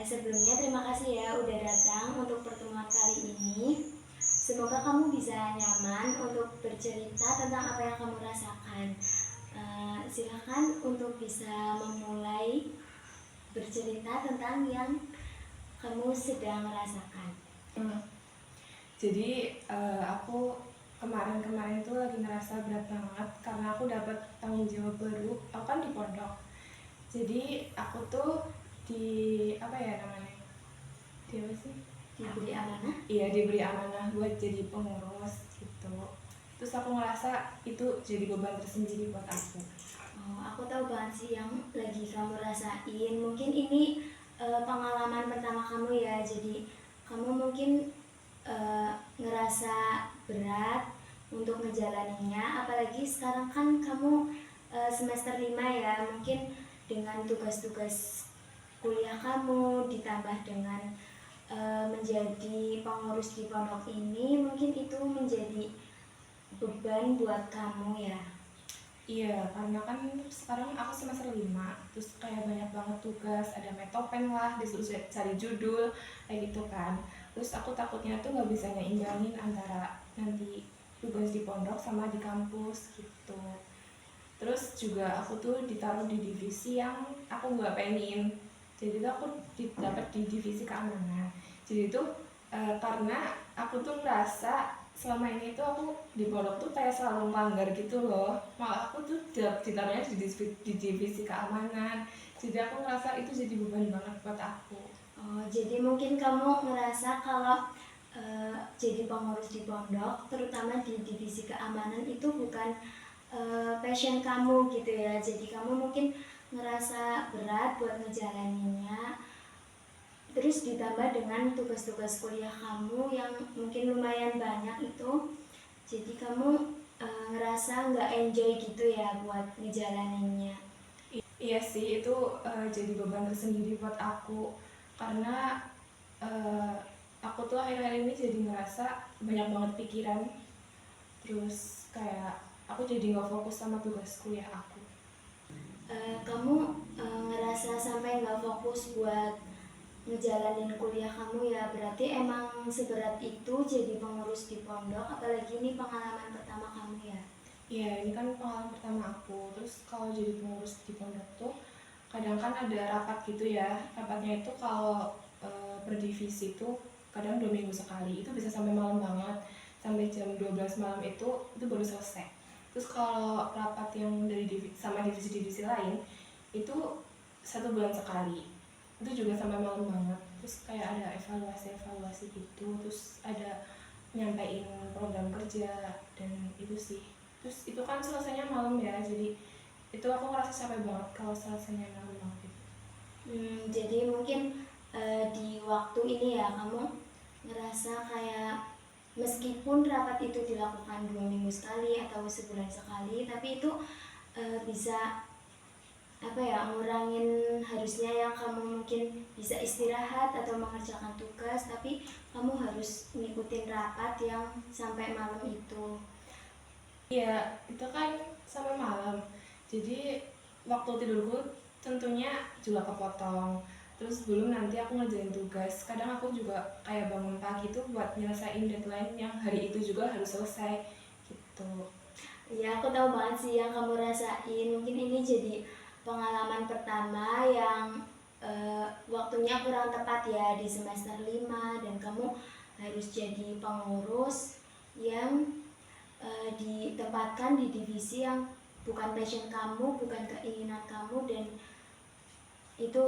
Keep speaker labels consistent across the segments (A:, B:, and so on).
A: Sebelumnya terima kasih ya udah datang untuk pertemuan kali ini. Semoga kamu bisa nyaman untuk bercerita tentang apa yang kamu rasakan. Silakan untuk bisa memulai bercerita tentang yang kamu sedang rasakan.
B: Jadi aku kemarin tuh lagi ngerasa berat banget karena aku dapat tanggung jawab baru. Aku kan di pondok. Jadi aku tuh apa ya namanya? Apa sih?
A: Diberi amanah?
B: Iya, diberi amanah buat jadi pengurus gitu. Terus aku ngerasa itu jadi beban tersendiri buat aku.
A: Aku tahu banget sih yang lagi kamu rasain. Mungkin ini pengalaman pertama kamu ya. Jadi kamu mungkin ngerasa berat untuk ngejalaninnya, apalagi sekarang kan kamu semester 5 ya. Mungkin dengan tugas-tugas kuliah kamu ditambah dengan menjadi pengurus di pondok ini, mungkin itu menjadi beban buat kamu ya.
B: Iya, karena kan sekarang aku semester 5, terus kayak banyak banget tugas, ada metopen lah, disuruh cari judul, kayak gitu kan. Terus aku takutnya tuh nggak bisa nyimbangin antara nanti tugas di pondok sama di kampus gitu. Terus juga aku tuh ditaruh di divisi yang aku nggak pengen. Jadi tuh aku dapat di divisi keamanan. Jadi tuh karena aku tuh ngerasa selama ini tuh aku di pondok tuh kayak selalu melanggar gitu loh. Malah aku tuh ditaruhnya di divisi keamanan. Jadi aku ngerasa itu jadi beban banget buat aku.
A: Jadi mungkin kamu ngerasa kalau jadi pengurus di pondok, terutama di divisi keamanan itu bukan passion kamu gitu ya. Jadi kamu mungkin ngerasa berat buat ngejalaninnya. Terus ditambah dengan tugas-tugas kuliah kamu yang mungkin lumayan banyak itu, jadi kamu ngerasa nggak enjoy gitu ya buat ngejalaninnya.
B: Iya sih, itu jadi beban tersendiri buat aku karena aku tuh akhir-akhir ini jadi ngerasa banyak banget pikiran, terus kayak aku jadi nggak fokus sama tugas kuliah aku.
A: Kamu ngerasa sampai nggak fokus buat ngejalanin kuliah kamu ya, berarti emang seberat itu jadi pengurus di pondok, apalagi ini pengalaman pertama kamu ya.
B: Iya, ini kan pengalaman pertama aku. Terus kalau jadi pengurus di pondok tuh kadang kan ada rapat gitu ya. Rapatnya itu kalau per divisi tuh kadang 2 minggu sekali. Itu bisa sampai malam banget, sampai jam 12 malam itu baru selesai. Terus kalau rapat yang dari sama divisi-divisi lain itu 1 bulan sekali. Itu juga sampai malam banget. Terus kayak ada evaluasi gitu. Terus ada nyampein program kerja dan itu sih. Terus itu kan selesainya malam ya, jadi itu aku ngerasa capek banget kalau selesainya malam banget gitu.
A: Jadi mungkin di waktu ini ya kamu ngerasa kayak meskipun rapat itu dilakukan 2 minggu sekali atau sebulan sekali, tapi itu bisa apa ya, ngurangin harusnya yang kamu mungkin bisa istirahat atau mengerjakan tugas, tapi kamu harus ngikutin rapat yang sampai malam itu.
B: Iya, itu kan sampai malam, jadi waktu tidurku tentunya juga kepotong. Terus belum nanti aku ngerjain tugas, kadang aku juga kayak bangun pagi tuh buat nyelesain deadline yang hari itu juga harus selesai gitu.
A: Ya, aku tahu banget sih yang kamu rasain. Mungkin ini jadi pengalaman pertama yang waktunya kurang tepat ya di semester 5, dan kamu harus jadi pengurus yang ditempatkan di divisi yang bukan passion kamu, bukan keinginan kamu, dan itu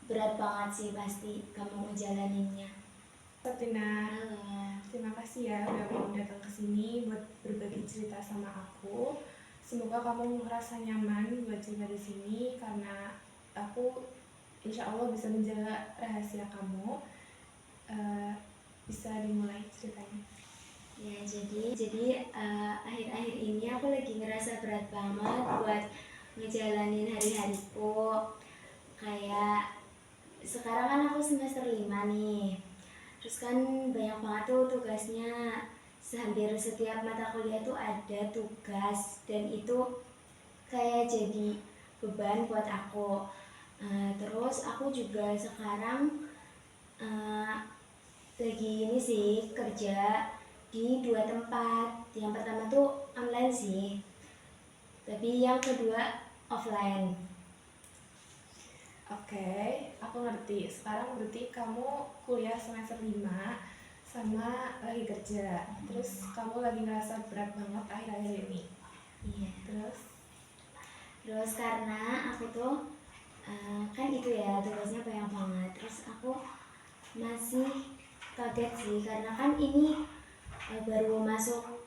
A: berat banget sih pasti kamu ngejalaninnya.
B: Tina, terima kasih ya udah mau datang ke sini buat berbagi cerita sama aku. Semoga kamu merasa nyaman buat cerita di sini karena aku insya Allah bisa menjaga rahasia kamu. Bisa dimulai ceritanya.
A: Ya, jadi akhir-akhir ini aku lagi ngerasa berat banget buat ngejalanin hari-hariku. Kayak sekarang kan aku semester 5 nih. Terus kan banyak banget tuh tugasnya. Hampir setiap mata kuliah tuh ada tugas, dan itu kayak jadi beban buat aku. Terus aku juga sekarang eh, lagi ini sih kerja di 2 tempat. Yang pertama tuh online sih, tapi yang kedua offline.
B: Oke, aku ngerti. Sekarang berarti kamu kuliah semester 5 sama lagi kerja. Terus kamu lagi ngerasa berat banget akhir-akhir ini.
A: Iya.
B: Terus
A: Karena aku tuh kan itu ya tugasnya banyak banget. Terus aku masih kaget sih karena kan ini baru masuk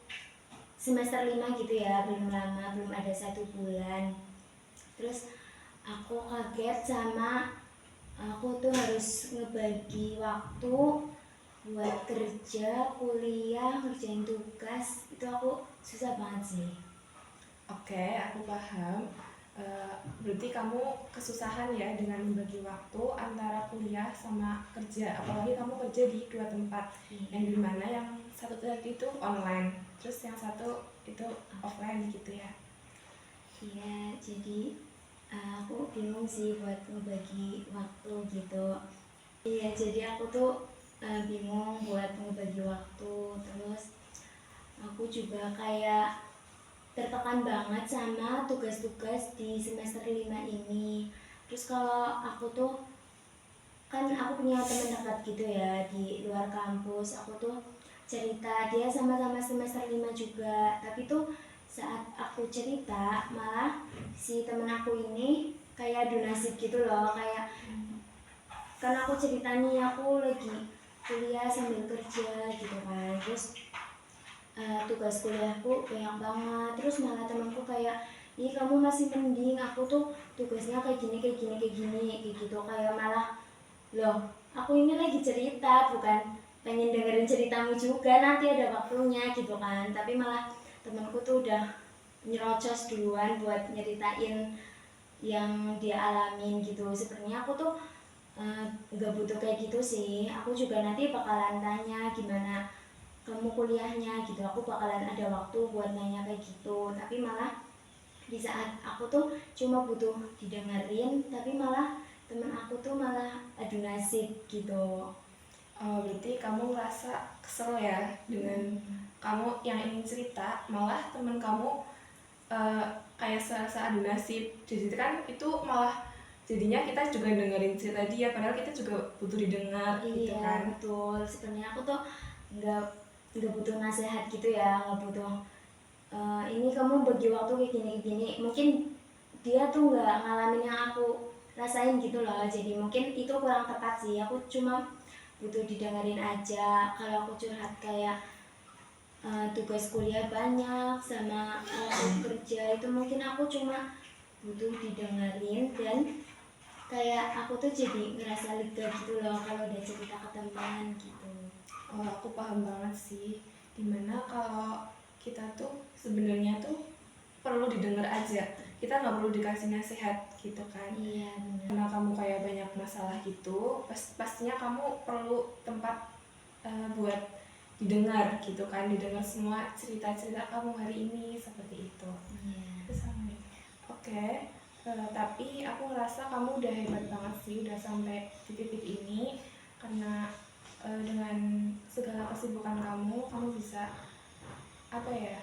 A: semester 5 gitu ya, belum lama, belum ada 1 bulan. Terus aku kaget sama aku tuh harus ngebagi waktu buat kerja, kuliah, ngerjain tugas. Itu aku susah banget sih.
B: oke, aku paham. Berarti kamu kesusahan ya dengan membagi waktu antara kuliah sama kerja. Apalagi kamu kerja di 2 tempat, yang dimana yang satu tadi itu online, terus yang satu itu offline gitu ya.
A: Iya, jadi aku bingung sih buat ngebagi waktu gitu. Iya, jadi aku tuh bingung buat ngebagi waktu. Terus aku juga kayak tertekan banget sama tugas-tugas di semester 5 ini. Terus kalau aku tuh kan aku punya teman dekat gitu ya di luar kampus. Aku tuh cerita, dia sama-sama semester 5 juga. Tapi tuh saat aku cerita malah si temen aku ini kayak adu nasib gitu loh, kayak karena aku cerita nih aku lagi kuliah sambil kerja gitu kan. Terus tugas kuliahku banyak banget, terus malah temanku kayak, ih kamu masih mending, aku tuh tugasnya kayak gini kayak gini kayak gini kayak gitu. Kayak malah, loh aku ini lagi cerita, bukan pengen dengerin ceritamu juga, nanti ada waktunya gitu kan. Tapi malah temanku tuh udah nyerocos duluan buat nyeritain yang dia alamin gitu. Sebenarnya aku tuh nggak butuh kayak gitu sih. Aku juga nanti bakalan tanya gimana kamu kuliahnya gitu, aku bakalan ada waktu buat nanya kayak gitu. Tapi malah di saat aku tuh cuma butuh didengerin, tapi malah temen aku tuh malah adu nasib gitu.
B: Berarti kamu ngerasa kesel ya dengan kamu yang ingin cerita, malah teman kamu kayak serasa adu nasib. Jadi kan itu malah jadinya kita juga dengerin cerita dia, padahal kita juga butuh didengar gitu
A: Iya
B: kan.
A: betul, sebenarnya aku tuh nggak nggak butuh nasihat gitu ya, nggak butuh ini kamu bagi waktu kayak gini. Mungkin dia tuh nggak ngalamin yang aku rasain gitu loh, jadi mungkin itu kurang tepat sih. Aku cuma butuh didengerin aja. Kalau aku curhat kayak tugas kuliah banyak sama kerja, itu mungkin aku cuma butuh didengerin, dan kayak aku tuh jadi ngerasa lega gitu loh kalau udah cerita ke teman gitu.
B: Aku paham banget sih, dimana kalau kita tuh sebenarnya tuh perlu didengar aja, kita nggak perlu dikasih nasihat gitu kan.
A: Iya benar.
B: Karena kamu kayak banyak masalah gitu, pastinya kamu perlu tempat buat didengar gitu kan, didengar semua cerita-cerita kamu hari ini seperti itu.
A: Iya.
B: Oke, tapi aku ngerasa kamu udah hebat banget sih, udah sampai di titik ini. Karena dengan segala kesibukan kamu bisa apa ya,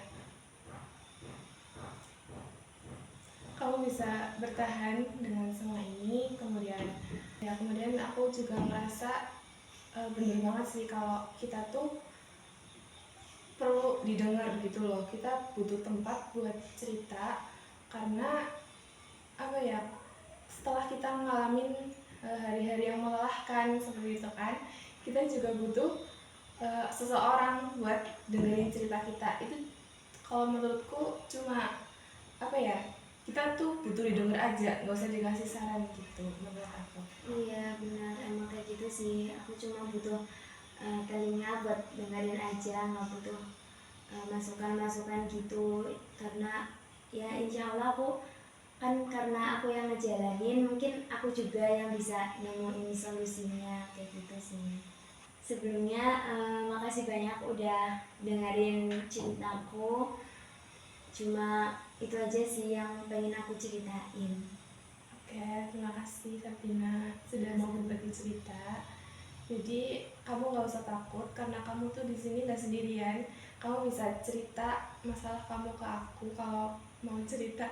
B: kamu bisa bertahan dengan semua ini. Kemudian aku juga ngerasa bener banget sih kalau kita tuh perlu didengar gitu loh, kita butuh tempat buat cerita. Karena apa ya, setelah kita ngalamin hari-hari yang melelahkan seperti itu kan, kita juga butuh seseorang buat dengerin cerita kita. Itu kalau menurutku cuma apa ya, kita tuh butuh didengar aja, nggak usah dikasih saran gitu menurut aku.
A: Iya benar, emang kayak gitu sih. Aku cuma butuh telinga buat dengerin aja, nggak butuh masukan-masukan gitu. Karena ya insya Allah aku kan, karena aku yang ngejalanin, mungkin aku juga yang bisa nemuin solusinya kayak gitu sih. Sebelumnya makasih banyak udah dengerin ceritaku. Cuma itu aja sih yang pengen aku ceritain.
B: Oke, terima kasih Sabrina sudah mau berbagi cerita. Jadi kamu nggak usah takut karena kamu tuh di sini nggak sendirian. Kamu bisa cerita masalah kamu ke aku kalau mau cerita.